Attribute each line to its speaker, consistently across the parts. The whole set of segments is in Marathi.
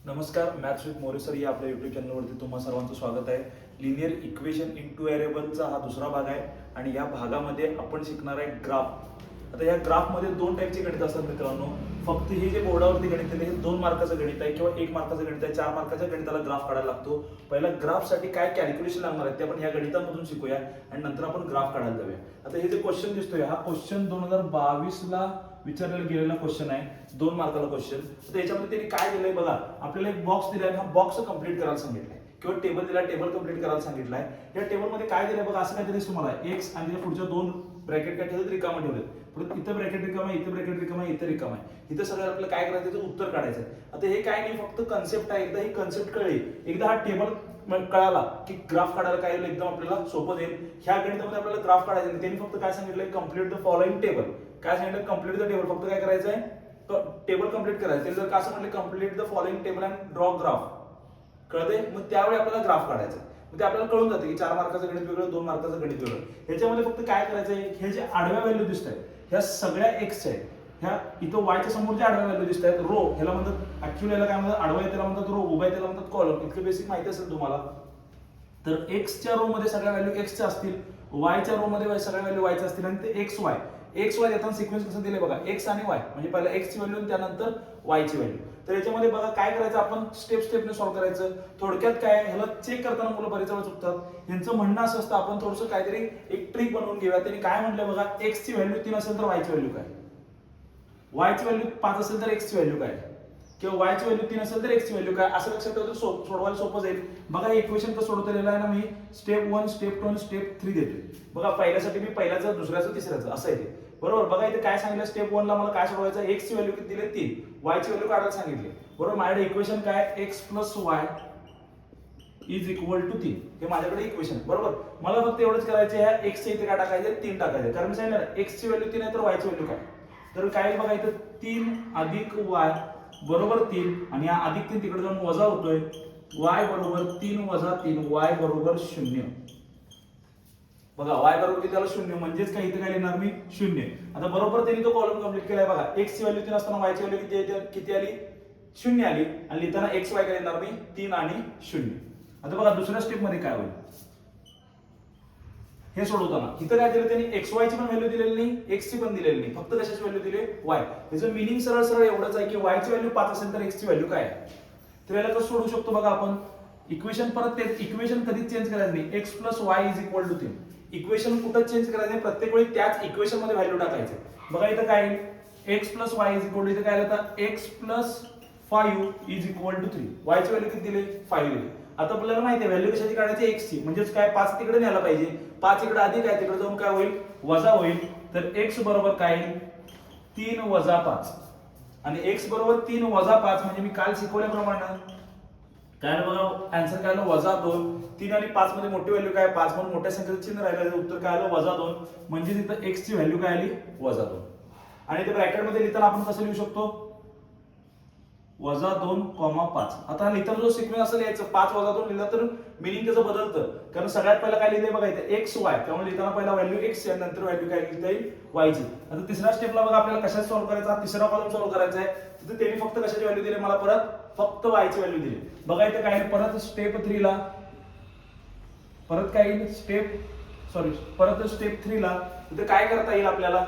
Speaker 1: नमस्कार, मॅथ्स विथ मोरे सर या आपल्या युट्यूब चॅनलवरती तुम्हा सर्वांचं स्वागत आहे. लिनियर इक्वेशन इन टू व्हेरिएबलचा हा दुसरा भाग आहे आणि या भागामध्ये आपण शिकणार आहे ग्राफ. आता या ग्राफमध्ये दोन टाईपचे गणित असतात मित्रांनो. फक्त हे जे बोर्डावरती गणित आहे हे 2 मार्काचं गणित आहे किंवा 1 मार्काचं गणित आहे. 4 मार्काच्या गणिताला ग्राफ काढायला लागतो. पहिला ग्राफसाठी काय कॅल्क्युलेशन लागणार आहे ते आपण या गणितामधून शिकूया आणि नंतर आपण ग्राफ काढायला जाऊया. आता हे जे क्वेश्चन दिसतोय हा क्वेश्चन 2022 ला विचारलेला गेलेला क्वेश्चन आहे, 2 मार्काला क्वेश्चन. तर याच्यामध्ये त्यांनी काय दिलंय बघा, आपल्याला एक बॉक्स दिलाय, हा बॉक्स कंप्लीट करायला सांगितलंय किंवा टेबल दिला, टेबल कंप्लीट करायला सांगितलंय. या टेबलमध्ये काय दिलंय बघा, असं काय दिलंय तुम्हाला एक्स आणि त्याच्या पुढच्या 2 ब्रॅकेट काय ठेवलेत, रिकामा ठेवलेत. परत इथं ब्रॅकेट रिकामा आहे, इथं ब्रॅकेट रिकामा आहे, इथं रिकामा आहे. इथं सगळं आपल्याला काय करायचं त्याचं उत्तर काढायचं आहे. आता हे काय नाही, फक्त कन्सेप्ट आहे. एकदा ही कन्सेप्ट कळली, एकदा हा टेबल कळाला की ग्राफ काढायला काय एकदम आपल्याला सोपं जाईल. ह्या गणितामध्ये आपल्याला ग्राफ काढायचा नाही. त्यांनी फक्त काय सांगितलंय, कम्प्लीट द फॉलोइंग टेबल. काय सांगितलं, कम्प्लीट द टेबल. फक्त काय करायचं आहे, टेबल कंप्लीट करायचं. जर का असं म्हटलं complete the following table and draw graph, कळते. मग त्यावेळी आपल्याला ग्राफ काढायचा. मग ते आपल्याला कळून जाते की 4 मार्काचं गणित वेगळं, 2 मार्काचं गणित वेगळं. याच्यामध्ये फक्त काय करायचंय, हे जे आडव्या व्हॅल्यू दिसत आहेत ह्या सगळ्या एक्स आहेत. ह्या इथं वायच्या समोर जे आडव्या व्हॅल्यू दिसत आहेत रो, ह्याला म्हणतात ऍक्च्युअली, याला काय म्हणतात, आडवा आहे त्याला म्हणतात रो, उभा आहे त्याला म्हणतात कॉलम. इतकं बेसिक माहिती असेल तुम्हाला. तर एक्सच्या रो मध्ये सगळ्या व्हॅल्यू एक्सच्या असतील, वायच्या रो मध्ये सगळ्या व्हॅल्यू वायच्या असतील आणि ते एक्स वाय देताना सिक्वेन्स कसं दिले बघा, एक्स आणि वाय म्हणजे पहिला एक्स ची व्हॅल्यू आणि त्यानंतर वाय ची व्हॅल्यू. तर याच्यामध्ये बघा काय करायचं, आपण स्टेप स्टेपने सॉल्व्ह करायचं. थोडक्यात काय, ह्याला चेक करताना मुलं बरेच वेळा चुकतात. यांचं म्हणणं असं असतं, आपण थोडंसं काहीतरी एक ट्रिक बनवून घेऊया. त्यांनी काय म्हटलं बघा, एक्स ची व्हॅल्यू 3 असेल तर वाय ची व्हॅल्यू काय, वाय ची व्हॅल्यू 5 असेल तर एक्स ची व्हॅल्यू काय, किंवा वाय ची व्हॅल्यू 3 असेल तर एक्स ची व्हॅल्यू काय, असं लक्षात ठेवतो. सोडवायला सोपं जाईल. बघा हे इक्वेशन कसं सोडवलेलं आहे ना, मी स्टेप 1, स्टेप 2 आणि स्टेप 3 देतोय. बघा पहिल्यासाठी मी पहिल्याचं, दुसऱ्याचं, तिसऱ्याचं असं आहे ते. बरोबर. बघा इथे काय सांगितलं, स्टेप 1 ला मला काय सोडवायचं, एक्स ची व्हॅल्यू किती दिली 3, वाय ची व्हॅल्यू काढायला सांगितली. बरोबर. माझ्याकडे इक्वेशन काय, x plus y is equal to 3, हे माझ्याकडे इक्वेशन. बरोबर. मला फक्त एवढंच करायचं आहे, एक्स च्या इथे काय टाकायचं, 3 टाकायचं. कारण मी सांगितलं एक्स ची व्हॅल्यू 3 आहे तर वाय ची व्हॅल्यू काय, तर काय बघा इथं 3 अधिक वाय बरोबर 3 आणि हा अधिक 3 तिकडे जाऊन वजा होतोय, y बरोबर 3 वजा 3, y बरोबर 0. बघा y बरोबर किती आलं, 0. म्हणजेच काय इथे काय लिहिणार मी, 0. आता बरोबर त्यांनी तो कॉलम कंप्लीट केलाय. बघा x ची व्हॅल्यू 3 असताना y ची व्हॅल्यू किती आली, 0 आली. आणि लिहिताना x y काय लिहिणार मी, 3 आणि 0. आता बघा दुसऱ्या स्टेप मध्ये काय होईल, हे सोडवताना इथं काय दिलं त्यांनी, एक्स वाय ची पण व्हॅल्यू दिलेली नाही, एक्स ची पण दिलेली नाही, फक्त कशाची व्हॅल्यू दिली, वाय. याचं मिनिंग सरळ सरळ एवढंच आहे की वाय ची व्हॅल्यू 5 असेल तर एक्स ची व्हॅल्यू काय आहे. तर याला कसं सोडू शकतो बघा आपण, इक्वेशन परत तेच, इक्वेशन कधीच चेंज करायचं नाही. X plus y is equal to 3, equation कुठं चेंज करायचं नाही, प्रत्येक वेळी त्याच इक्वेशन मध्ये व्हॅल्यू टाकायचे. बघा इथं काय, x plus y is equal to, इथं काय आलं तर x plus 5 is equal to 3, y ची व्हॅल्यू किती दिली, 5 दिली. आता आपल्याला माहिती आहे व्हॅल्यू कशाची काढायची, एक्स ची. म्हणजेच काय, 5 तिकडे न्यायला पाहिजे, 5 इकडे अधिक आहे, तिकडे जाऊन काय होईल, वजा होईल. तर एक्स बरोबर काय, 3 वजा 5. आणि एक्स बरोबर 3 वजा 5 म्हणजे मी काल शिकवल्याप्रमाणे काय बघा, आन्सर काय आलं, वजा 2. 3 आणि 5 मध्ये मोठी व्हॅल्यू काय, 5 म्हणून मोठ्या संख्येचं चिन्ह राहिलं, उत्तर काय आलं, वजा 2. म्हणजे तिथं एक्स ची व्हॅल्यू काय आली, वजा 2. आणि ते ब्रॅकेट मध्ये लिहिताना आपण कसं लिहू शकतो, वजा 2, 5. आता लिहिताना जो सिक्वेन्स असेल याचं 5 वजा 2 लिहिला तर मिनिंग त्याचं बदलतं. कारण सगळ्यात पहिला काय लिहिलंय बघा इथे, एक्स वाय, त्यामुळे लिहिताना पहिला व्हॅल्यू एक्स आणि नंतर व्हॅल्यू काय लिहिता येईल, वाय ची. आता तिसऱ्या स्टेपला बघा आपल्याला कशात सॉल्व्ह करायचा, तिसरा कॉलम सॉल्व्ह करायचा आहे. तिथे त्यांनी फक्त कशाची व्हॅल्यू दिली, मला परत फक्त वाय ची व्हॅल्यू दिली. बघा इथे काय, परत स्टेप 3 ला परत काय येईल, परत स्टेप 3 ला इथे काय करता येईल आपल्याला,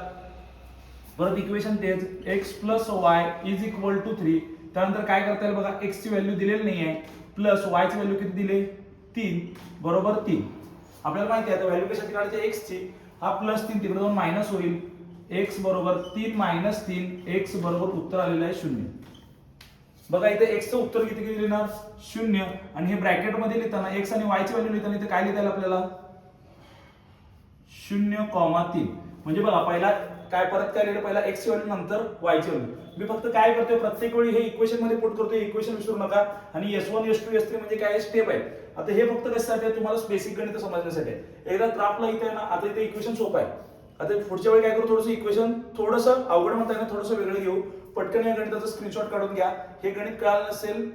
Speaker 1: परत इक्वेशन तेच, x plus y is equal to 3. त्यानंतर काय करता येईल बघा, एक्स ची व्हॅल्यू दिलेली नाहीये, प्लस वाय ची व्हॅल्यू किती दिली, 3 बरोबर 3. आपल्याला माहिती आहे आता व्हॅल्यू कशाची काढायची, एक्स ची. हा प्लस 3 तिकडे जाऊन मायनस होईल, एक्स बरोबर 3 मायनस 3, एक्स बरोबर उत्तर आलेलं आहे 0. बघा इथे एक्स चं उत्तर किती लिहिणार, 0. आणि हे ब्रॅकेट मध्ये लिहिताना एक्स आणि वाय ची व्हॅल्यू लिहिताना इथे काय लिहिता येईल आपल्याला, 0,3. म्हणजे बघा पहिला काय, परत काय लिहिलं, पहिला एक्स ची व्हॅल्यू नंतर वाय ची व्हॅल्यू. मी फक्त काय करतोय, प्रत्येक वेळी हे इक्वेशन मध्ये पुट करतोय, इक्वेशन विसरू नका. आणि S1 S2 S3 म्हणजे काय स्टेप आहे. आता हे फक्त कशासाठी आहे, तुम्हाला बेसिक गणित समजण्यासाठी आहे. एकदा ग्राफला इथे आहे ना, आता इथे इक्वेशन सोपं आहे. आता पुढच्या वेळी काय करू, थोडंसं इक्वेशन थोडंसं अवघड म्हणता येईल, थोडंसं वेगळं घेऊ. पटकन या गणिताचं स्क्रीनशॉट काढून घ्या. हे गणित कळालं नसेल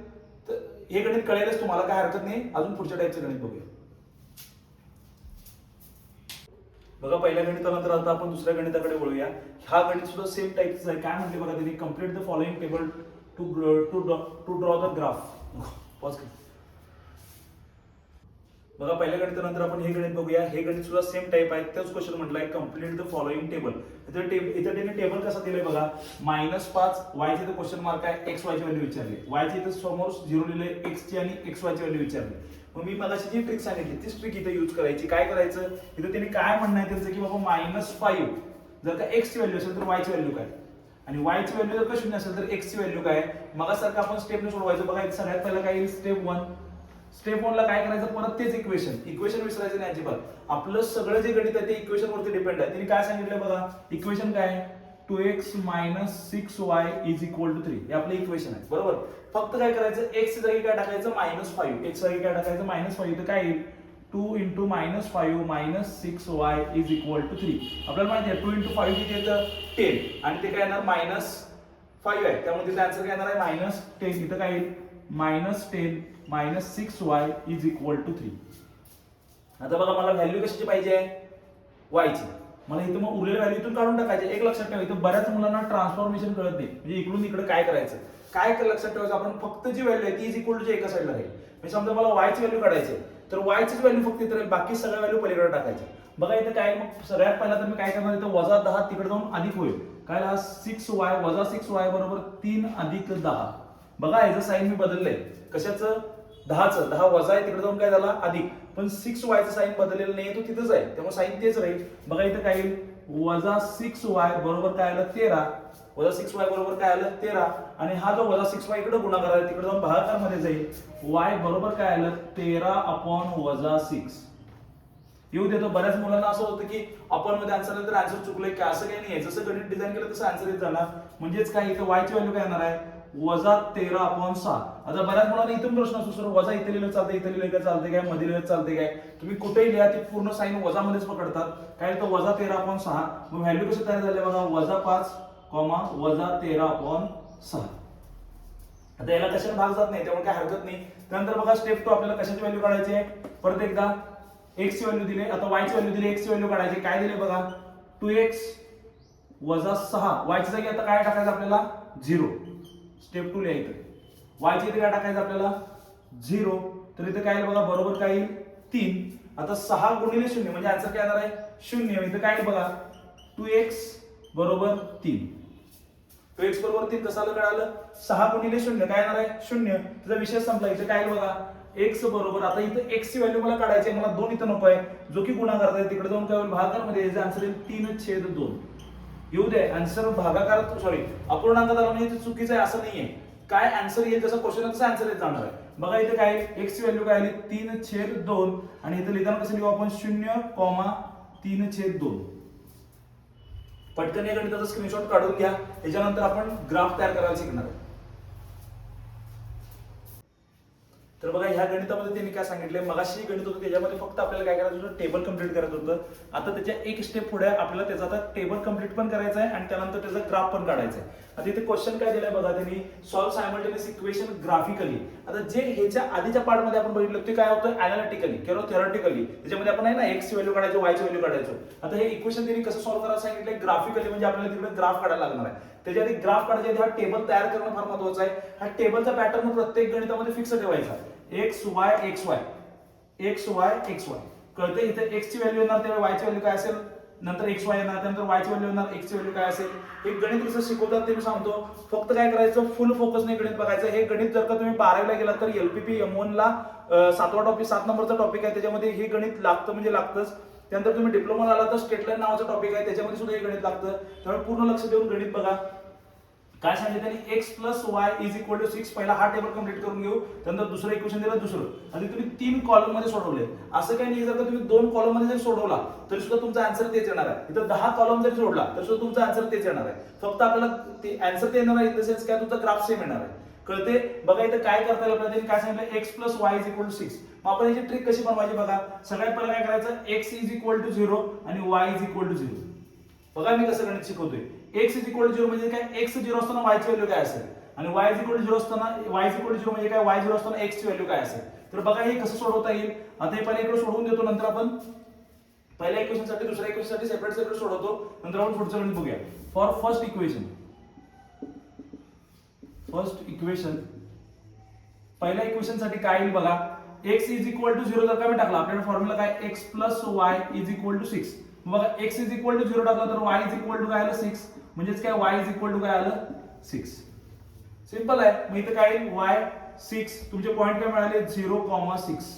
Speaker 1: तर हे गणित कळेलच तुम्हाला, काय हरकत नाही. अजून पुढच्या टाईपचं गणित बघूया. बघा पहिल्या गणितानंतर आता आपण दुसऱ्या गणिताकडे वळूया. हा गणित सुद्धा सेम टाईपचं आहे. काय म्हटले बघा त्यांनी, complete the following table to draw the graph. Pause. बघा पहिल्या गणितानंतर आपण हे गणित बघूया. हे गणित सुद्धा सेम टाईप आहे. त्याच क्वेश्चन म्हटलंय कम्प्लीट द फॉलोइंग टेबल. इथं त्याने टेबल कसा दिलाय बघा. -5 y चे क्वेश्चन मार्क आहे, x y ची व्हॅल्यू विचारली. y चे इथं समोर 0 लिहिलंय, x ची आणि x y ची व्हॅल्यू विचारली. मग मी मगाशी जी ट्रिक सांगितली तीच ट्रिक इथे यूज करायची. काय करायचं, इथं त्यांनी काय म्हणणं आहे त्यांचं की बाबा -5 जर का x ची व्हॅल्यू असेल तर y ची व्हॅल्यू काय, आणि y ची व्हॅल्यू जर का 0 असेल तर x ची व्हॅल्यू काय. मगासारखं आपण स्टेपने सोडवायचं. बघा इथे सगळ्यात पहिला काय येईल, स्टेप 1. स्टेप 1 ला काय करायचं, परत तेच इक्वेशन विसरायचं नाही अजिबात. आपलं सगळं जे गणित आहे ते इक्वेशन वरती डिपेंड आहे. त्यांनी काय सांगितलं बघा, इक्वेशन काय आहे, 2x - 6y = 3. हे आपलं इक्वेशन आहे बरोबर. फक्त काय करायचं, x च्या जागी काय टाकायचं, -5. x च्या जागी काय टाकायचं, -5. इथं काय येईल, 2 × -5 - 6y = 3. आपल्याला माहिती आहे 2 × 5 किती येतं, 10, आणि ते काय येणार -5 आहे. त्यामुळे तिथं आन्सर काय येणार आहे, -10. इथं काय येईल, -10 - 6y = 3. आता बघा मला व्हॅल्यू कशाची पाहिजे आहे, y ची. मला इथं मग उरलेल्या व्हॅल्यू इथून काढून टाकायचे. एक लक्षात ठेवा, इथं बऱ्याच मुलांना ट्रान्सफॉर्मेशन कळत नाही, म्हणजे इकडून इकडे काय करायचं. काय लक्षात ठेवायचं, आपण फक्त जी व्हॅल्यू आहे ती = एका साईडला राहील. म्हणजे समजा मला y ची व्हॅल्यू काढायची तर y ची व्हॅल्यू फक्त इथे राहील, बाकी सगळ्या व्हॅल्यू पलीकडे टाकायच्या. बघा इथं काय, मग सगळ्यात पहिला तर मी काय करणार, इथं -10 तिकडे जाऊन अधिक होईल. काय 6y - 6y = 3 + 10. बघा याचं साइन मी बदललंय. कशाचं, 10चं. 10 वजा आहे, तिकडे जाऊन काय झाला अधिक. पण 6y चं साइन बदललेलं नाहीये, तो तिथंच आहे, त्यामुळे साइन तेच राहील. बघा इथं काय येईल, -6y = काय आलं, 13. -6y = काय आलं, 13. आणि हा जो -6y इकडे गुणाकार आहे, तिकडे जाऊन भागाकार मध्ये जाईल. y = काय आलं, 13/-6. येऊ देतो. बऱ्याच मुलांना असं होतं की आपण मध्ये आन्सर आलं तर आन्सर चुकलंय का, असं काही नाहीये. जसं गणित डिझाइन केलं तसं आन्सर येत जाणार. म्हणजेच काय, इथं y ची व्हॅल्यू काय येणार आहे, -13/6. आता बऱ्याच मुलांना इथून प्रश्न असतो, सर वजा इथे लिहिलं चालतंय, इथे लिहिलं काय चालतंय काय, मध्ये लिहिलं चालतंय काय. तुम्ही कुठेही लिहा, ते पूर्ण साइन वजा मध्येच पकडतात. काय तर -13/6. मग व्हॅल्यू कशी तयार झाली बघा, -5, -13/6. आता याला कशाने भाग जात नाही, त्यामुळे काय हरकत नाही. त्यानंतर बघा स्टेप 2, आपल्याला कशाची व्हॅल्यू काढायची आहे, परत एकदा x ची व्हॅल्यू दिली, आता y ची व्हॅल्यू दिली, x ची व्हॅल्यू काढायची. काय दिले बघा, 2x - 6. y ची जागी आता काय टाकायचं आपल्याला, 0. स्टेप 2 लिहायचं. y ची इथे काय टाकायचं आपल्याला, 0. तर इथे काय येईल बघा, बरोबर काय येईल, 3. आता 6 × 0 म्हणजे आन्सर काय येणार आहे, 0. इथे काय बघा, 2x = 3. 2x = 3 कसं आलं कळालं, 6 × 0 काय येणार आहे, 0. त्याचा विषय संपला. इथे काय बघा, x बरोबर, आता इथं x ची व्हॅल्यू मला काढायची आहे, मला 2 इथं नको आहे, जो की गुणाकार आहे, तिकडे जाऊन काय होईल, भागाकार मध्ये याचं आन्सर येईल 3/2. येऊ दे, आन्सर भागाकारात, सॉरी अपूर्णांकात आला म्हणजे चुकीचं आहे असं नाहीये. काय आन्सर येईल तसं क्वेश्चनचा आन्सर येत जाणार आहे. बघा इथे काय, x ची व्हॅल्यू काय आली, 3/2. आणि इथे लिहिताना कसं लिहू आपण, 0,3/2. पटकन या गणिताचा स्क्रीनशॉट काढून घ्या. त्याच्यानंतर आपण ग्राफ तयार करायला शिकणार आहोत. तर बघा ह्या गणितामध्ये त्यांनी काय सांगितलंय, मगाशी गणित होतं त्याच्यामध्ये फक्त आपल्याला काय करायचं होतं, टेबल कंप्लीट करायचं होतं. आता त्याच्या एक स्टेप पुढे आपल्याला त्याचा आता टेबल कंप्लीट पण करायचं आहे आणि त्यानंतर त्याचा ग्राफ पण काढायचा आहे. आता इथे क्वेश्चन काय दिलाय बघा त्यांनी, सॉल्व सायमल्टेनियस इक्वेशन ग्राफिकली. आता जे ह्याच्या आधीच्या पार्ट मध्ये आपण बघितलं ते काय होतं, अनालिटिकली किंवा थेरॉटिकली. त्याच्यामध्ये आपण आहे ना x ची व्हॅल्यू काढायचो, y ची व्हॅल्यू काढायचो. आता हे इक्वेशन त्यांनी कसं सॉल्व करायला सांगितलंय, ग्राफिकली, म्हणजे आपल्याला तिकडे ग्राफ काढायला लागणार आहे. त्याच्या आधी ग्राफ काढायच्या आधी हा टेबल तयार करणं फार महत्त्वाचं आहे. हा टेबलचा पॅटर्न प्रत्येक गणितामध्ये फिक्स ठेवायचा, x y x y x y x y. कळते, इथे x ची व्हॅल्यू येणार तेव्हा y ची व्हॅल्यू काय असेल, नंतर x y येणार, त्यानंतर y ची व्हॅल्यू येणार, x ची व्हॅल्यू काय असेल. हे गणित कसं शिकवतात ते मी सांगतो. फक्त काय करायचं, फुल फोकस नाही गणित बघायचं. हे गणित जर का तुम्ही 12वीला गेलात तर LPP M1 ला 7वा टॉपिक, 7 नंबरचा टॉपिक आहे, त्याच्यामध्ये हे गणित लागतं म्हणजे लागतंच. त्यानंतर तुम्ही डिप्लोमाला आला तर स्टेट लाईन नावाचा टॉपिक आहे, त्याच्यामध्ये सुद्धा हे गणित लागतं. त्यामुळे पूर्ण लक्ष देऊन गणित बघा. काय सांगितलं त्यांनी, x + y = 6. पहिला हा टेबल कंप्लीट करून घेऊ, त्यानंतर दुसरं इक्वेशन दिलं, दुसरं. आणि तुम्ही 3 कॉलम मध्ये सोडवले. असं काही नाही, जर का तुम्ही 2 कॉलम मध्ये जर सोडवला तरी सुद्धा तुमचा आन्सर तेच येणार आहे. इथं 10 कॉलम जरी सोडला तरी सुद्धा तुमचा आन्सर तेच येणार आहे. फक्त आपल्याला ते आन्सर ते येणार आहे इन द सेन्स काय, तुमचा ग्राफ सेम येणार आहे. कळते, बघा इथं काय करता येईल आपल्याला, काय सांगितलं, x + y = 6. मग आपण याची ट्रिक कशी बनवायची बघा. सगळ्यात पहिला काय करायचं, x = 0 आणि y = 0. बघा मी कसं गणित शिकवतोय. x = 0 म्हणजे काय, x 0 असताना y ची व्हॅल्यू काय असेल, आणि y = 0 असताना y = 0 म्हणजे काय, y 0 असताना x ची व्हॅल्यू काय असेल. तर बघा हे कसं सोडवता येईल. आता हे पहिल्या इकडे सोडवून देतो, नंतर आपण पहिल्या इक्वेशन साठी दुसऱ्या इक्वेशन साठी सेपरेट सोडवतो, नंतर आपण पुढचं गणित बघूया. For first equation first equation, पहिल्या इक्वेशन साठी काय येईल बघा, x इज इक्वल टू 0 जर का मी टाकला, आपल्याला फॉर्म्युला काय x plus y is equal to 6. बघा x इज इक्वल टू 0 टाकला तर y इज इक्वल टू काय आलं 6, म्हणजेच काय y इज इक्वल टू काय आलं 6. सिंपल आहे. मग इथे काय येईल y 6, तुमचे पॉइंट काय मिळाले 0,6.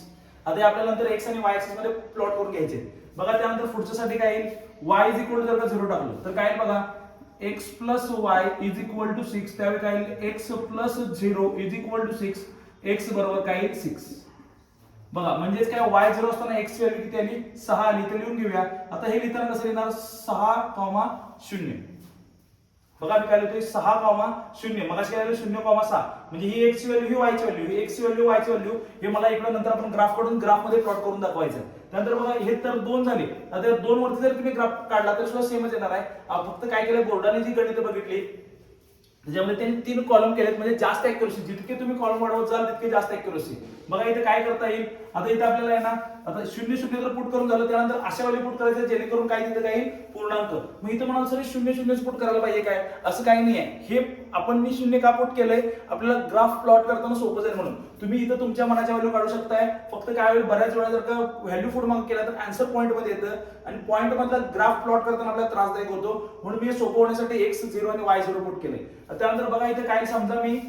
Speaker 1: आता हे आपल्याला नंतर x आणि y ऍक्सिस मध्ये प्लॉट करून घ्यायचे. बघा त्यानंतर पुढच्या साठी काय येईल, y इज इक्वल टू जर का 0 टाकलं तर काय येईल बघा, x plus y is equal to 6. त्यावेळी काय येईल x plus 0 is equal to 6, x बरोबर काय येईल 6. बघा म्हणजेच काय y 0 असताना x ची व्हॅल्यू किती आली 6 आली. तर लिहून घेऊया. आता हे लिहिताना कसं लिहिणार 6,0. बघा मी काय लिहितोय 6,0. मगाशी काय लिहिलं 0,6. म्हणजे ही x ची व्हॅल्यू ही y ची व्हॅल्यू, ही x ची व्हॅल्यू y ची व्हॅल्यू, हे मला इकडे नंतर आपण ग्राफ कडून ग्राफ मध्ये प्लॉट करून दाखवायचं. त्यानंतर बघा हे तर 2 झाले. आता या 2 वरती जर तुम्ही ग्राफ काढला तर सुद्धा सेमच येणार आहे. फक्त काय केलं, बोर्डाने जी गणितं बघितली त्याच्यामध्ये त्यांनी 3 कॉलम केलेत, म्हणजे जास्त ऍक्युरसी. जितके तुम्ही कॉलम वाढवत जाल तितके जास्त ऍक्युरसी. बघा इथे काय करता येईल, आता इथे आपल्याला आहे ना, आता 0 0 जर पुट करून झालं त्यानंतर अशा व्हॅल्यू पुट करायचं जेणेकरून काय तिथे काय पूर्णांक. मग इथं म्हणाल सर 0 0 पुट करायला पाहिजे काय, असं काही नाही आहे. हे आपण मी 0 का पुट केलंय, आपल्याला ग्राफ प्लॉट करताना सोपं जाईल म्हणून. तुम्ही इथं तुमच्या मनाच्या व्हॅल्यू काढू शकताय. फक्त काय होईल, बऱ्याच वेळा जर का व्हॅल्यू पुट मार्क केला तर आन्सर पॉईंट मध्ये येतं आणि पॉईंट मधला ग्राफ प्लॉट करताना आपल्याला त्रासदायक होतो. म्हणून मी सोपं होण्यासाठी x 0 आणि y 0 पुट केलंय. त्यानंतर बघा इथे काय, समजा मी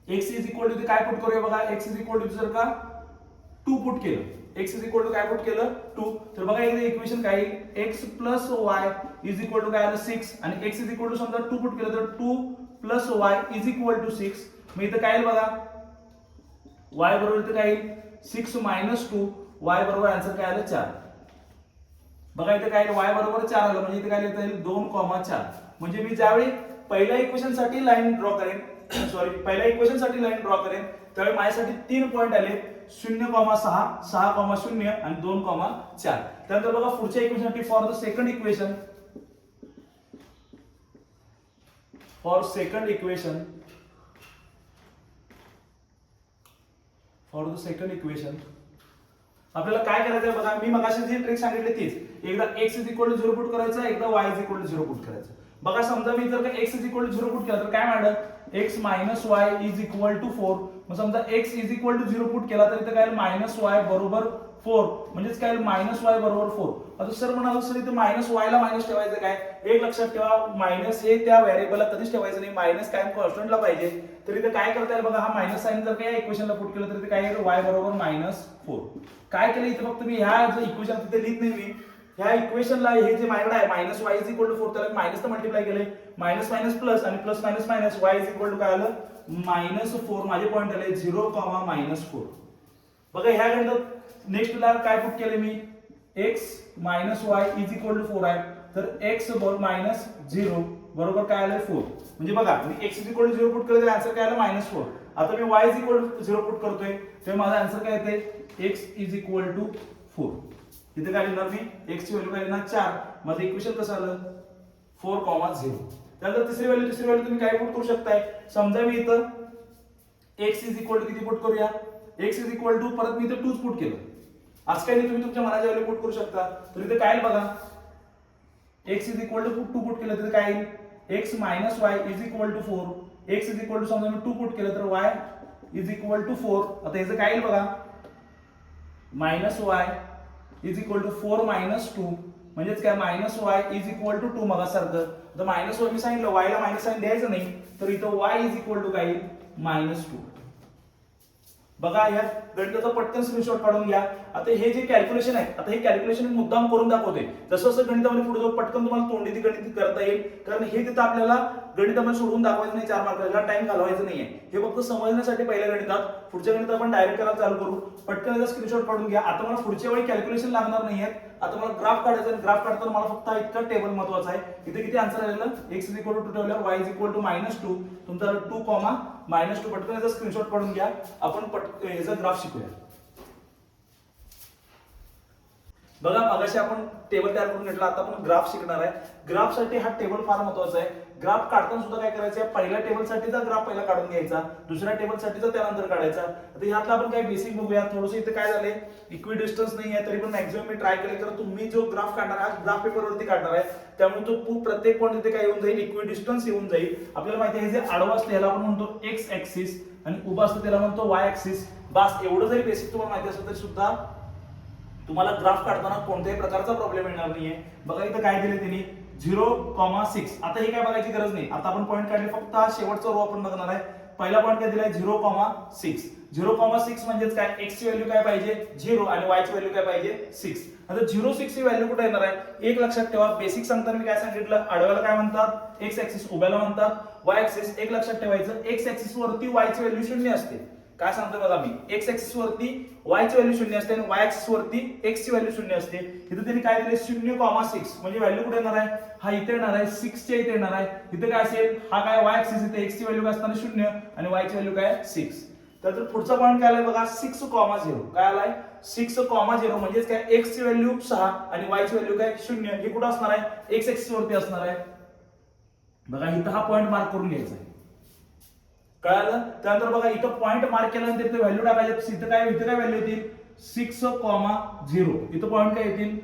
Speaker 1: x इज इक्वल टू काय पुट करूया बघा, x इज इक्वल टू जर का 2 पुट केलं, x इज इक्वल टू काय पुट केलं 2. तर बघा इथे इक्वेशन काय येईल, x plus y is equal to काय आलं 6 आणि x इज इक्वल टू समजा 2 पुट केलं तर 2 plus y is equal to 6. मग इथे काय येईल बघा, y बरोबर इथे काय येईल 6 मायनस 2, y बरोबर आन्सर काय आलं 4. बघा इथे काय y बरोबर 4 आलं, म्हणजे इथे काय लिहिता येईल 2,4. म्हणजे मी ज्यावेळी पहिल्या इक्वेशन साठी लाईन ड्रॉ करेन, पहिल्या इक्वेशन साठी लाईन ड्रॉ करेन त्यावेळी माझ्यासाठी 3 पॉइंट आले, 0,6, 6,0 आणि 2,4. त्यानंतर बघा पुढच्या इक्वेशन साठी for the second equation, for second equation आपल्याला काय करायचंय बघा, मी मगाशी जी ट्रिक सांगितली तीच. एकदा x is equal to 0 put करायचं, एकदा y is equal to 0 put करायचं. बघा समजा मी जर का x is equal to 0 put केला तर काय मिळालं, x minus y is equal to 4. मग समजा x is equal to 0 put केला तर इथे काय मायनस y बरोबर 4, म्हणजेच काय मायनस y बरोबर 4. आता सर म्हणाल सर इथे मायनस y ला मायनस ठेवायचं काय, एक लक्षात ठेवा, मायनस हे त्या व्हेरिएबलला कधीच ठेवायचं नाही, मायनस कायम कॉन्स्टंटला पाहिजे. तर इथे काय करता येईल बघा, हा मायनस साइन जर का या इक्वेशनला पुट केलं तर इथे काय येईल y बरोबर -4. काय केलं इथे फक्त मी ह्या जो इक्वेशन तिथे लिहित नाही मी, ह्या इक्वेशनला हे जे माझ्याकडे आहे minus y is equal to 4 त्याला मायनस मल्टिप्लाय केले, मायनस मायनस प्लस आणि plus minus minus y is equal to काय आलं -4. माझे पॉइंट आले 0,-4. बघा ह्या गणितात नेक्स्ट ला काय पुट केले मी, x minus y is equal to 4 आहे, तर x बरोबर -0 बरोबर काय आलं 4. म्हणजे बघा मी x is equal to 0 put केलं तर आन्सर काय आलं -4. आता मी y is equal to 0 put करतोय तर माझा आन्सर काय येते x इज इक्वल टू 4. इथे काय लिहिणार मी, x ची व्हॅल्यू काय लिहिणार 4. माझं इक्वेशन कसं आलं 4,0. त्यानंतर तिसरी व्हॅल्यू तुम्ही काय पुट करू शकताय, समजा मी इथं x इज इक्वल टू किती पुट करूया, x इज इक्वल टू परत मी इथं 2 पुट केलं. आज काय नाही, तुम्ही तुमच्या मनाच्या व्हॅल्यू पुट करू शकता. तर इथे काय बघा, x is equal to 2 put केलं तर काय येईल x minus y is equal to 4. x is equal to समजा मी 2 पुट केलं तर y इज इक्वल टू 4. आता याचं काय येईल बघा, minus y is equal to 4 minus 2, म्हणजेच काय minus y is equal to 2 मगासारखं. तर मायनस y मी सांगितलं y ला मायनस साइन द्यायचं नाही, तर इथं y इज इक्वल टू काय येईल -2. बघा या गणिताचा पटकन स्क्रीनशॉट काढून घ्या. आता हे जे कॅल्क्युलेशन आहे, आता हे कॅल्क्युलेशन मुद्दाम करून दाखवते. जसं जसं गणितामध्ये पुढे जाऊ पटकन तुम्हाला तोंडी ती गणित करता येईल, कारण हे तिथं आपल्याला गणितामध्ये सोडून दाखवायचं नाही, 4 मार्काला टाइम घालवायचं नाहीये. हे फक्त समजण्यासाठी पहिल्या गणितात. पुढच्या गणितात आपण डायरेक्ट करायला चालू करू. पटकन याचा स्क्रीनशॉट काढून घ्या. आता मला पुढच्या वेळी कॅल्क्युलेशन लागणार नाहीये, आता मला ग्राफ काढायचा आहे. ग्राफ काढताना मला फक्त इतका टेबल महत्वाचा आहे. इथे किती आन्सर आलेलं, x इज इक्वल टू 2 ठेवल्यावर y इज इक्वल टू -2, तुमचा 2, -2. पटकन याचा स्क्रीनशॉट काढून घ्या. आपण याचा ग्राफ शिकूया. बघा मगाशी आपण टेबल तयार करून घेतला, आता आपण ग्राफ शिकणार आहे. ग्राफ साठी हा टेबल फार महत्वाचा आहे. ग्राफ काढताना सुद्धा काय करायचं, पहिल्या टेबल साठीचा ग्राफ पहिला काढून घ्यायचा, दुसऱ्या टेबल साठीचा त्यानंतर काढायचा. आता ह्यातलं आपण काय बेसिक बघूया. थोडंसं इथे काय झालंय, इक्वी डिस्टन्स नाही आहे, तरी पण मॅक्झिमम मी ट्राय केले. तर तुम्ही जो ग्राफ काढणार हा ग्राफ पेपरवरती काढणार आहे, त्यामुळे तो प्रत्येक पॉईंट इथे काय येऊन जाईल, इक्वी डिस्टन्स येऊन जाईल. आपल्याला माहिती आहे जे आडवा असतं याला आपण म्हणतो एक्स ऍक्सिस आणि उभा असतं त्याला म्हणतो वाय ऍक्सिस. बस एवढं जरी बेसिक तुम्हाला माहिती असेल तरी सुद्धा तुम्हाला ग्राफ काढताना कोणत्याही प्रकारचा प्रॉब्लेम येणार नाहीये. बघा इथं काय दिले त्यांनी 0,6. आता हे काय बघायची गरज नाही, आता आपण पॉईंट काढले, फक्त हा शेवटचा रो आपण बघणार आहे. पहिला पॉईंट काय दिलाय 0,6. 0,6 म्हणजेच काय, x ची व्हॅल्यू काय पाहिजे 0 आणि y ची व्हॅल्यू काय पाहिजे 6. आता 0,6 ही व्हॅल्यू कुठे येणार आहे, एक लक्षात ठेवा. बेसिक सांगताना मी काय सांगितलं, आडव्याला काय म्हणतात x ऍक्सिस, उभ्याला म्हणतात y ऍक्सिस. एक लक्षात ठेवायचं, x ऍक्सिस वरती y ची व्हॅल्यू 0 असते. काय सांगतोय बघा मी, x ऍक्सिस वरती y ची व्हॅल्यू 0 असते आणि y ऍक्सिस वरती x ची व्हॅल्यू 0 असते. इथे त्यांनी काय दिले 0,6 म्हणजे व्हॅल्यू कुठे येणार आहे, हा इथे येणार आहे, 6 च्या इथे येणार आहे. इथे काय असेल, हा काय y ऍक्सिस, इथे x ची व्हॅल्यू काय असणार 0 आणि y ची व्हॅल्यू काय 6. तर पुढचा पॉईंट काय आलाय बघा 6,0. काय आलाय 6,0 म्हणजेच काय, x ची व्हॅल्यू 6 आणि y ची व्हॅल्यू काय 0. हे कुठे असणार आहे, x ऍक्सिस वरती असणार आहे. बघा इथं हा पॉईंट मार्क करून घ्यायचा आहे. कळालं. त्यानंतर बघा इथं पॉईंट मार्क केल्यानंतर इथे व्हॅल्यू टाकायची. इथं काय व्हॅल्यू येतील 6,0. इथं पॉईंट काय येतील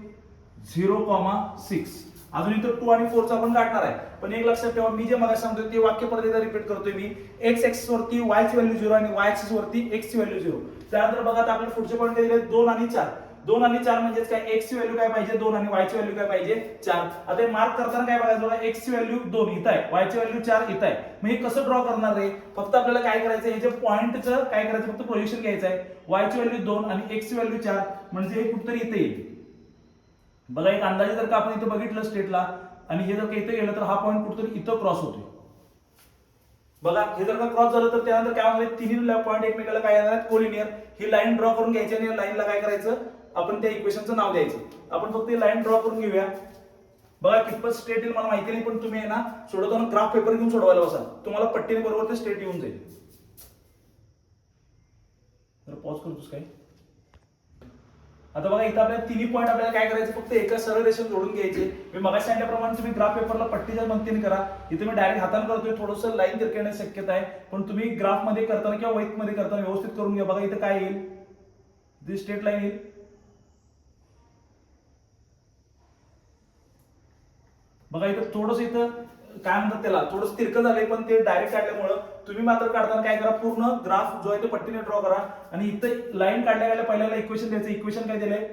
Speaker 1: 0,6. अजून इथं 2 आणि 4 चा आपण काढणार आहे. पण एक लक्षात ठेवा, मी जे मला सांगतोय ते वाक्य परत एकदा रिपीट करतोय मी. x ऍक्सिस वरती y ची व्हॅल्यू 0 आणि y ऍक्सिस वरती x ची व्हॅल्यू 0. त्यानंतर बघा आता आपले पुढचे पॉईंट दिले 2 आणि 4. 2 आणि 4 म्हणजेच काय, x ची व्हॅल्यू काय पाहिजे 2 आणि y ची व्हॅल्यू काय पाहिजे 4. आता हे मार्क करताना काय बघायचं बघा, x ची व्हॅल्यू 2 इथं आहे, y ची व्हॅल्यू 4 इथं आहे. मग हे कसं ड्रॉ करणार आहे, फक्त आपल्याला काय करायचं, हे जे पॉईंटचं काय करायचं, फक्त प्रोजेक्शन घ्यायचं आहे. y ची व्हॅल्यू 2 आणि x ची व्हॅल्यू 4 म्हणजे हे कुठेतरी इथे येईल. बघा एक अंदाजे जर का आपण इथं बघितलं स्ट्रेटला आणि हे जर का इथे गेलं तर हा पॉईंट कुठेतरी इथं क्रॉस होतोय. बघा हे जर का क्रॉस झालं तर त्यानंतर काय होणार, तिन्ही पॉईंट एकमेकाला काय येणार आहेत, कोलिनियर. ही लाईन ड्रॉ करून घ्यायची आणि या लाईनला काय करायचं, आपण त्या इक्वेशनचं नाव द्यायचं. आपण फक्त ही लाईन ड्रॉ करून घेऊया. बघा कितपत स्ट्रेट येईल मला माहिती नाही, पण तुम्ही आहे ना सोडवताना ग्राफ पेपर घेऊन सोडवायला बसा, तुम्हाला पट्टीने बरोबर ते स्ट्रेट येऊन जाईल. तर पॉज करतोस काय. आता बघा इथं आपल्याला तिन्ही पॉईंट आपल्याला काय करायचं, फक्त एका सरळ रेषेत जोडून घ्यायचे. मी मगाशी सांगितल्याप्रमाणे तुम्ही ग्राफ पेपरला पट्टीच्या मदतीने करा. इथे मी डायरेक्ट हाताने करतोय, थोडंसं लाईन तिरकण्याची शक्यता आहे, पण तुम्ही ग्राफ मध्ये करताना किंवा वहीत मध्ये करताना व्यवस्थित करून घ्या. बघा इथं काय येईल, जी स्ट्रेट लाईन येईल. बघा इथं थोडंसं इथं काय म्हणतात त्याला, थोडंसं तिरकं झालंय, पण ते डायरेक्ट काढल्यामुळं तुम्ही मात्र काढताना काय करा, पूर्ण ग्राफ जो आहे ते पट्टीने ड्रॉ करा. आणि इथं लाईन काढल्या पहिल्याला इक्वेशन द्यायचं. इक्वेशन काय दिलंय,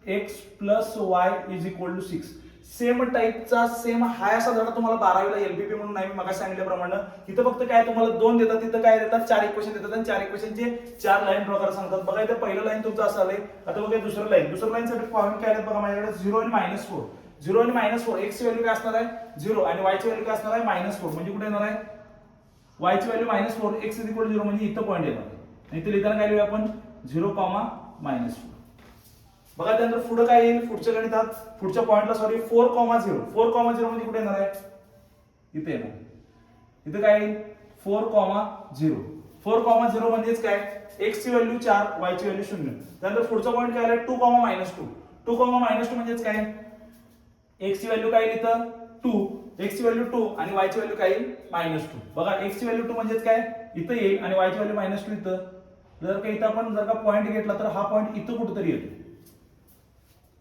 Speaker 1: x + y = 6. सेम टाईपचा सेम हाय असा धडा तुम्हाला 12वीला एलबीपी म्हणून नाही, मी मगाशी सांगितल्याप्रमाणे. इथं फक्त काय तुम्हाला 2 देतात, तिथं काय देतात 4 इक्वेशन देतात आणि 4 इक्वेशनचे 4 लाईन ड्रॉ करायला सांगतात. बघा इथं पहिलं लाईन तुमचं असं आलंय. आता बघा दुसरं लाईन साठी पॉईंट काय आहेत बघा माझ्याकडे 0 आणि -4. 0 आणि -4, x ची व्हॅल्यू काय असणार आहे 0 आणि y ची व्हॅल्यू काय असणार आहे -4. म्हणजे कुठे येणार आहे, y ची व्हॅल्यू -4, x = 0 म्हणजे इथं पॉईंट येणार आहे. आणि इथे लिहिताना काय लिहूया आपण 0,-4. बघा त्यानंतर पुढे काय येईल, पुढच्या गणितात पुढच्या पॉइंटला 4,0. 4,0 म्हणजे कुठे येणार आहे, इथे येणार. इथे काय येईल 4,0. 4,0 म्हणजेच काय, x ची व्हॅल्यू 4, y ची व्हॅल्यू 0. त्यानंतर पुढचा पॉइंट काय आला 2,-2. 2,-2 म्हणजेच काय, x ची व्हॅल्यू काय इथं 2, x ची व्हॅल्यू 2 आणि y ची व्हॅल्यू काय येईल -2. बघा x ची व्हॅल्यू 2 म्हणजेच काय इथं येईल आणि y ची व्हॅल्यू -2 इथं. जर का इथं आपण जर का पॉइंट घेतला तर हा पॉइंट इथं कुठेतरी येतो.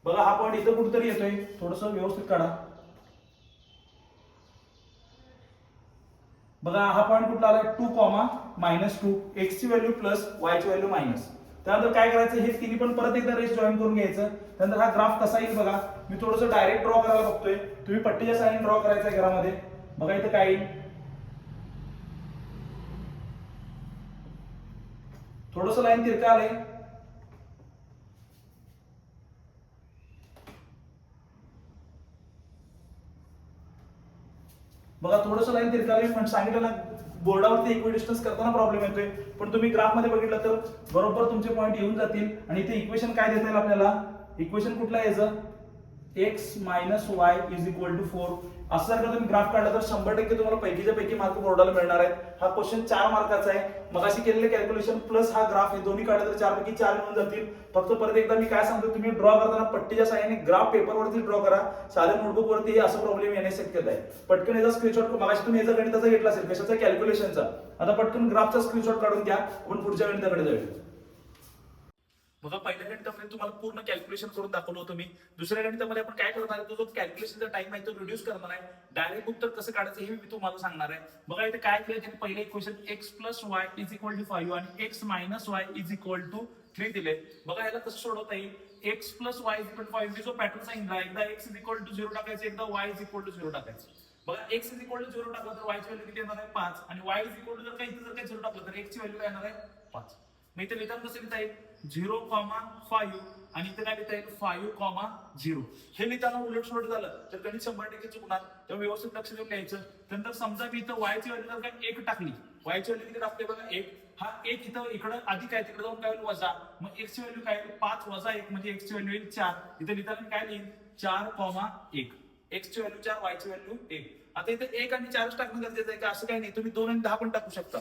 Speaker 1: बघा हा पॉइंट इथं कुठेतरी येतोय, थोडंसं व्यवस्थित काढा. बघा हा पॉइंट कुठला आलाय 2,-2, x ची व्हॅल्यू प्लस y ची व्हॅल्यू मायनस. त्यानंतर काय करायचं, हे तिन्ही पण परत एकदा रेस जॉईन करून घ्यायचं. त्यानंतर हा ग्राफ कसा येईल बघा, मी थोडंसं डायरेक्ट ड्रॉ करायला बघतोय, तुम्ही पट्टीच्या साईन ड्रॉ करायचा आहे घरामध्ये. बघा इथं काय येईल, थोडंसं लाईन तिरका आलंय. बघा थोडंसं लाईन तिरका आलंय, पण सांगितलं ना बोर्डावरती इक्विडिस्टन्स करताना प्रॉब्लेम येतोय, पण तुम्ही ग्राफ मध्ये बघितलं तर बरोबर तुमचे पॉईंट येऊन जातील. आणि इथे इक्वेशन काय देता येईल आपल्याला, इक्वेशन कुठला यायचं x minus y is equal to 4 असं जर का तुम्ही ग्राफ काढला तर 100% तुम्हाला पैकीच्या पैकी मार्क बोर्डाला मिळणार आहेत. हा क्वेश्चन 4 मार्काचा आहे. मगाशी केलेले कॅल्क्युलेशन प्लस हा ग्राफ हे दोन्ही काढले तर 4 पैकी 4 मिळून जातील. फक्त परत एकदा मी काय सांगतो, तुम्ही ड्रॉ करताना पट्टीच्या साहाय्याने ग्राफ पेपरवरती ड्रॉ करा. साध्या नोटबुक वरती असं प्रॉब्लेम येण्याची शक्यता आहे. पटकन याचा स्क्रीनशॉट, मगाशी तुम्ही याचा गणिताचा घेतला असेल कशाचा, कॅल्क्युलेशनचा. आता पटकन ग्राफचा स्क्रीनशॉट काढून घ्या, आपण पुढच्या गणिताकडे जाऊया. बघा पहिल्या गणितामध्ये तुम्हाला पूर्ण कॅल्क्युलेशन करून दाखवलं होतं मी. दुसऱ्या गणितामध्ये आपण काय करणार आहे, तो जो कॅल्क्युलेशनचा टाइम आहे तो रिड्यूस करणार आहे. डायरेक्ट उत्तर कसं काढायचं हे मी तुम्हाला सांगणार आहे. बघा इथे काय केलं त्यांनी, पहिलं equation x plus y is equal to 5 आणि x minus y is equal to 3 दिले. बघा याला कसं सोडवता येईल, x plus y is equal to 5 जो पॅटर्न सांगितला, एकदा x इज इक्वल टू 0 टाकायचं, एकदा y इज इक्वल टू 0 टाकायचं. बघा x इज इक्वल टू 0 टाकलं तर y ची व्हॅल्यू किती येणार आहे 5 आणि y इज इक्वल टू जर काही 0 टाकलं तर x ची व्हॅल्यू काय येणार आहे 5. मग इथे लिहिताना कसं लिहिता येईल 0,5 आणि इथे काय लिहिता येईल 5,0. हे लिहिताना उलट सुलट झालं तर गणित 100% चुकणार. तेव्हा व्यवस्थित लक्ष देऊन घ्यायचं. त्यानंतर समजा मी इथं y ची व्हॅल्यू जर काय 1 टाकली, y ची व्हॅल्यू किती टाकते बघा 1, हा 1 इथं इकडं अधिक आहे, तिकडे जाऊन काय होईल वजा, मग x ची व्हॅल्यू काय येईल 5 वजा 1 म्हणजे x ची व्हॅल्यू येईल 4. इथे लिहिताना काय लिहिल 4,1, x ची व्हॅल्यू 4, y ची व्हॅल्यू 1. आता इथे 1 आणि 4 टाकणं गरजेचं आहे का, असं काही नाही, तुम्ही 2 आणि 10 पण टाकू शकता.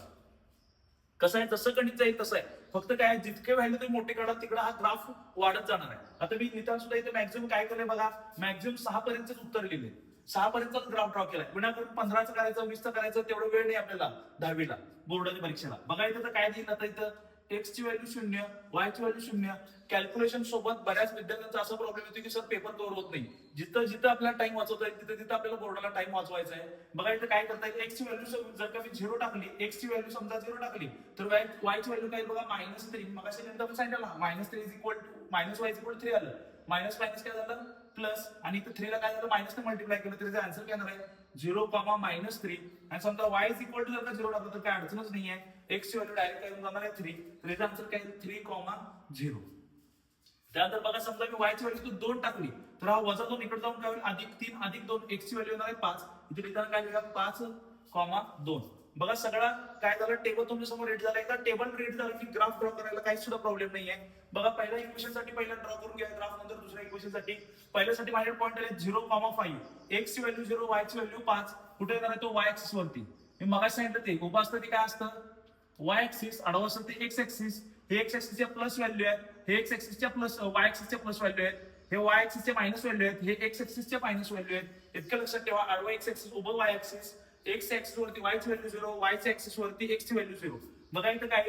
Speaker 1: कसं आहे जसं गणित जाईल तसं आहे, फक्त काय जितके व्हॅल्यू तुम्ही मोठे काढा तिकडे हा ग्राफ वाढत जाणार आहे. आता मी नितान सुद्धा इथे मॅक्झिमम काय केलंय बघा, मॅक्झिमम 6 पर्यंतच उत्तर लिहिले, 6 पर्यंतच ग्राफ ड्रॉ केलाय. विनाकारण 15चं करायचं 20चं करायचं तेवढं वेळ नाही आपल्याला 10वीला बोर्डाच्या परीक्षेला. बघा इथं तर काय देईल, आता इथं x ची व्हॅल्यू 0, y ची व्हॅल्यू 0. कॅल्क्युलेशन सोबत बऱ्याच विद्यार्थ्यांचा असा प्रॉब्लेम येतो की सर पेपर कव्हर होत नाही. जिथं जिथं आपल्याला टाइम वाचवता येईल तिथं तिथं आपल्याला बोर्डाला टाइम वाचवायचा आहे. बघा इथं काय करता येईल, x ची व्हॅल्यू जर का मी 0 टाकली, x ची व्हॅल्यू समजा 0 टाकली तर y ची व्हॅल्यू काय बघा -3. मग असे नंतर आपण सांगितलं -3 is equal to -y is equal 3 आलं. मायनस मायनस काय झालं प्लस, आणि इथं 3 ला काय झालं मायनस ने मल्टिप्लाय केलं तर त्याचा आन्सर काय येणार आहे 0,-3. आणि समजा y इज इक्वल टू जर का 0 टाकलं तर काय अडचणच नाही आहे, x ची व्हॅल्यू डायरेक्ट काय होऊन जाणार आहे 3, तर याचा आन्सर काय 3,0. त्यानंतर बघा समजा मी y ची व्हॅल्यू 2 टाकली तर हा -2 इकडे जाऊन काय होईल +3 +2, x ची व्हॅल्यू येणार आहे 5. इथे लिहिताना काय लिहिला 5,2. बघा सगळा काय झालं टेबल तुमच्या समोर रेड झाला. एकदा टेबल रेड झालं की ग्राफ ड्रॉ करायला काही सुद्धा प्रॉब्लेम नाही आहे. बघा पहिल्या इक्वेशन साठी पहिला ड्रॉ करून घ्या ग्राफ, नंतर दुसऱ्या इक्वेशन साठी. पहिल्यासाठी माझे पॉइंट आले 0,5, x ची व्हॅल्यू 0, y ची व्हॅल्यू 5. कुठे येणार आहे तो y ऍक्सिस वरती. मी मगाशी सांगितलं ते उभं असतं ते काय असतं y ऍक्सिस, आडवं असतं ते x ऍक्सिस. हे x ऍक्सिसच्या प्लस व्हॅल्यू आहे, हे x ऍक्सिसच्या प्लस y ऍक्सिसच्या प्लस व्हॅल्यू आहेत, हे y ऍक्सिसच्या मायनस व्हॅल्यू आहेत, हे x ऍक्सिसच्या मायनस व्हॅल्यू आहेत. इतकं लक्षात ठेवा, आडवा x ऍक्सिस उभं y ऍक्सिस, x ऍक्सिस वरती y ची व्हॅल्यू 0, y च्या ऍक्सिस वरती x ची व्हॅल्यू 0. बघा इथं काय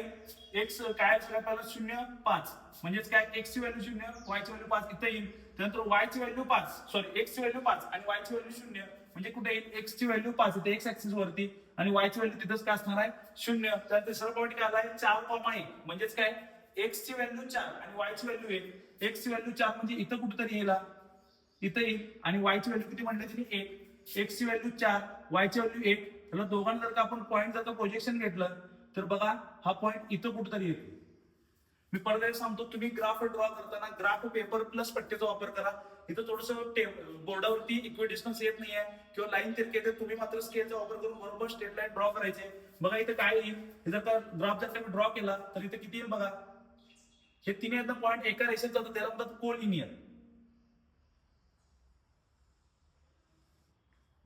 Speaker 1: x काय असणार पहिला 0, 5 म्हणजेच काय x ची व्हॅल्यू 0, y ची व्हॅल्यू 5 इथं येईल. त्यानंतर y ची व्हॅल्यू 5 सॉरी x ची व्हॅल्यू 5 आणि y ची व्हॅल्यू 0 म्हणजे कुठे येईल x ची व्हॅल्यू 5 इथे x ऍक्सिस वरती आणि y ची व्हॅल्यू तिथंच काय असणार आहे 0. त्यानंतर तिसरा पॉईंट काय आलाय 4,1 म्हणजेच काय x ची व्हॅल्यू 4 आणि y ची व्हॅल्यू 1. x ची व्हॅल्यू 4 म्हणजे इथं कुठेतरी येईल, इथं येईल, आणि y ची व्हॅल्यू किती म्हणले तरी 1. x ची व्हॅल्यू 4, y ची व्हॅल्यू 1. त्याला दोघांना जर का आपण पॉईंट जर का प्रोजेक्शन घेतलं तर बघा हा पॉईंट इथं कुठेतरी येतो. मी परत एक सांगतो, तुम्ही ग्राफ ड्रॉ करताना ग्राफ पेपर प्लस पट्टीचा वापर करा. इथं थोडस बोर्डावरती इक्विडिस्टन्स येत नाहीये किंवा लाईन तिरके येते, तुम्ही मात्र स्केलचा वापर करून बरोबर स्ट्रेट लाईन ड्रॉ करायचे. बघा इथं काय येईल, जर का ग्राफ जर का ड्रॉ केला तर इथं किती येईल बघा, हे तिन्ही एकदम पॉईंट एका रेषेत जातात त्याला म्हणतात collinear.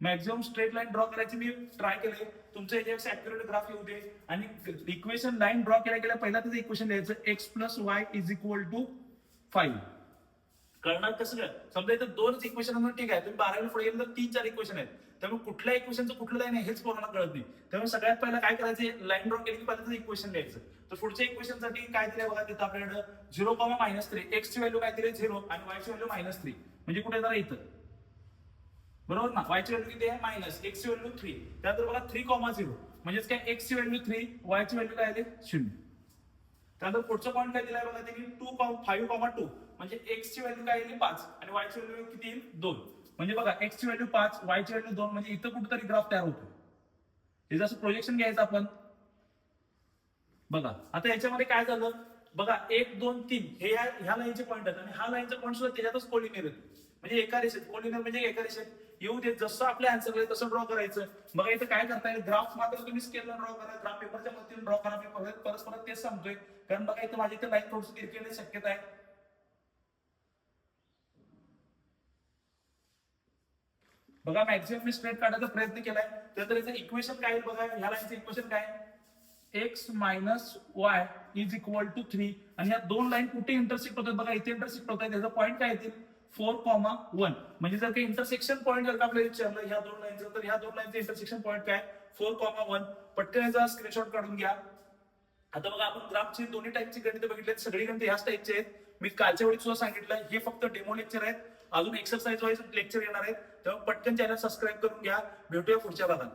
Speaker 1: Maximum straight line draw करायची मी ट्राय केले, तुमचं याच्यापेक्षा ऍक्युरेट ग्राफ येऊ दे. आणि इक्वेशन लाईन ड्रॉ केल्या पहिला त्याचं इक्वेशन लिहायचं x plus y is equal to 5. कळणार कसं काय, समजा इथं 2च इक्वेशन ठीक आहे, तुम्ही 12वी पुढे गेले तर 3-4 इक्वेशन आहेत, त्यामुळे कुठल्या इक्वेशनचं कुठलं लाईन आहे हेच कोणाला कळत नाही. त्यामुळे सगळ्यात पहिला काय करायचं, लाईन ड्रॉ केली की पहिलं त्याचं इक्वेशन लिहायचं. तर पुढच्या इक्वेशन साठी काय दिलंय बघा, तिथं आपल्याकडे 0,-3, x ची व्हॅल्यू काय दिली 0 आणि y ची व्हॅल्यू -3 म्हणजे कुठे येणार इथं बरोबर ना. y ची व्हॅल्यू किती आहे मायनस, x ची व्हॅल्यू 3. त्यानंतर बघा 3,0 म्हणजेच काय x ची व्हॅल्यू 3, y ची व्हॅल्यू काय आहे 0. त्यानंतर पुढचा पॉईंट काय दिलाय बघा त्यांनी 5,2 म्हणजे x ची व्हॅल्यू काय येईल 5 आणि y ची व्हॅल्यू किती येईल 2. म्हणजे बघा x ची व्हॅल्यू 5, y ची व्हॅल्यू 2 म्हणजे इथं कुठेतरी ग्राफ तयार होतो. हे जसं प्रोजेक्शन घ्यायचं आपण. बघा आता याच्यामध्ये काय झालं बघा 1, 2, 3 हे ह्या लाईनचे पॉईंट आहेत आणि हा लाईनचा पॉईंट सुद्धा त्याच्यातच कोलिनियर येतो. म्हणजे एका रेषेत कोलिनियर म्हणजे एका रेषेत येऊ दे, जसं आपल्या आन्सरला तसं ड्रॉ करायचं. बघा इथं काय करता येईल, ग्राफ मात्र तुम्ही स्केलला ड्रॉ करा, ग्राफ पेपरच्या मदतीने ड्रॉ करा. मी परत तेच सांगतोय, कारण बघा इथं माझी इथं लाईन थोडीशी तिरकी येण्याची शक्यता आहे. बघा मॅक्झिमम मी स्ट्रेट काढायचा प्रयत्न केलाय. तर याचं इक्वेशन काय आहे बघा, ह्या लाईनचं इक्वेशन काय आहे? x minus y is equal to 3. आणि ह्या दोन लाईन कुठे इंटरसेक्ट होतात बघा, इथे इंटरसेक्ट होतात. त्याचा पॉईंट काय येतील? 4,1. म्हणजे जर काही इंटरसेक्शन पॉईंट जर का आपल्याला विचारलं ह्या दोन लाईनचं, तर ह्या दोन लाईनचं इंटरसेक्शन पॉईंट काय? 4,1. पटकन याचा स्क्रीनशॉट काढून घ्या. आता बघा आपण ग्राफची दोन्ही टाईपची गणितं बघितली, सगळी गणितं ह्याच टाईपची आहेत. मी कालच्या वेळी सुद्धा सांगितलं, हे फक्त डेमो लेक्चर आहेत. अजून एक्सरसाइज वाईज लेक्चर येणार आहेत. तेव्हा पटकन चॅनल सबस्क्राईब करून घ्या. भेटूया पुढच्या भागात.